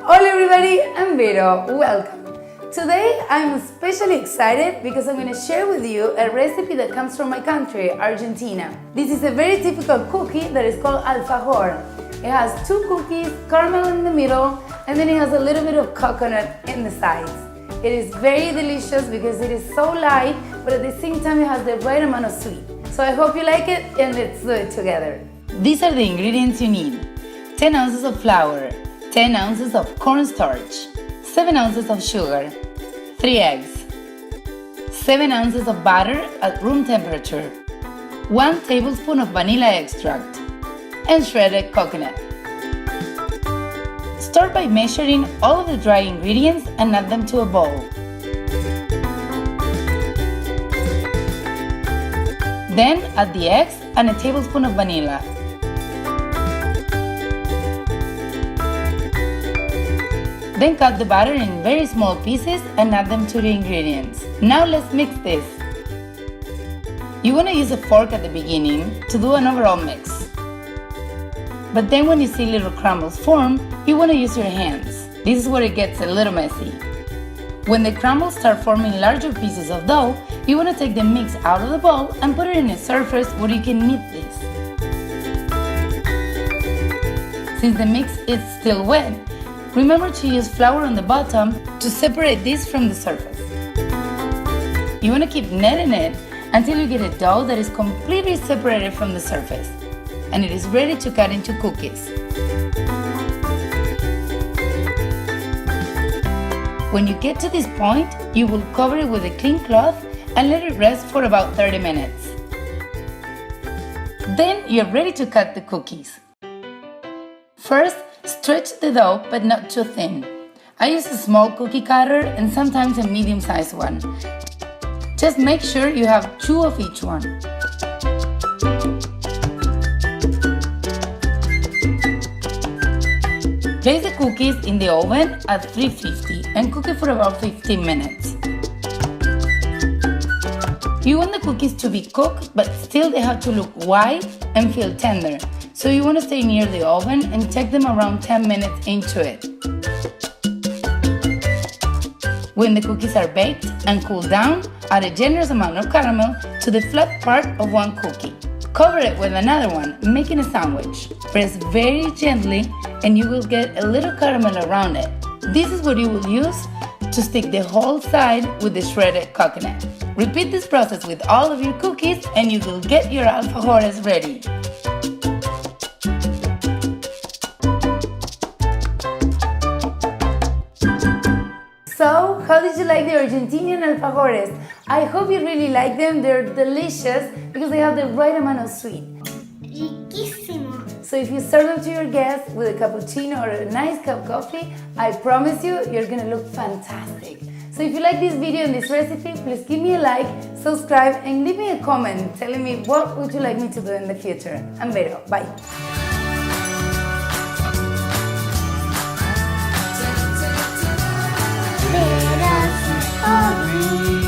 Hola everybody, I'm Vero. Welcome. Today I'm especially excited because I'm going to share with you a recipe that comes from my country, Argentina. This is a very typical cookie that is called alfajor. It has 2 cookies, caramel in the middle, and then it has a little bit of coconut in the sides. It is very delicious because it is so light, but at the same time it has the right amount of sweet. So I hope you like it, and let's do it together. These are the ingredients you need. 10 ounces of flour, 10 ounces of cornstarch, 7 ounces of sugar, 3 eggs, 7 ounces of butter at room temperature, 1 tablespoon of vanilla extract, and shredded coconut. Start by measuring all of the dry ingredients and add them to a bowl. Then add the eggs and a tablespoon of vanilla. Then cut the butter in very small pieces and add them to the ingredients. Now let's mix this. You want to use a fork at the beginning to do an overall mix. But then when you see little crumbles form, you want to use your hands. This is where it gets a little messy. When the crumbles start forming larger pieces of dough, you want to take the mix out of the bowl and put it in a surface where you can knead this. Since the mix is still wet, remember to use flour on the bottom to separate this from the surface. You want to keep kneading it until you get a dough that is completely separated from the surface, and it is ready to cut into cookies. When you get to this point, you will cover it with a clean cloth and let it rest for about 30 minutes. Then you're ready to cut the cookies. First, stretch the dough, but not too thin. I use a small cookie cutter and sometimes a medium-sized one. Just make sure you have 2 of each one. Place the cookies in the oven at 350 and cook it for about 15 minutes. You want the cookies to be cooked, but still they have to look white and feel tender. So you want to stay near the oven and take them around 10 minutes into it. When the cookies are baked and cooled down, add a generous amount of caramel to the flat part of one cookie. Cover it with another one, making a sandwich. Press very gently and you will get a little caramel around it. This is what you will use to stick the whole side with the shredded coconut. Repeat this process with all of your cookies and you will get your alfajores ready. So, how did you like the Argentinian alfajores? I hope you really like them. They're delicious because they have the right amount of sweet. Riquísimo. So if you serve them to your guests with a cappuccino or a nice cup of coffee, I promise you, you're gonna look fantastic. So if you like this video and this recipe, please give me a like, subscribe, and leave me a comment telling me what would you like me to do in the future. I'm Vero. Bye. VeroSweetHobby.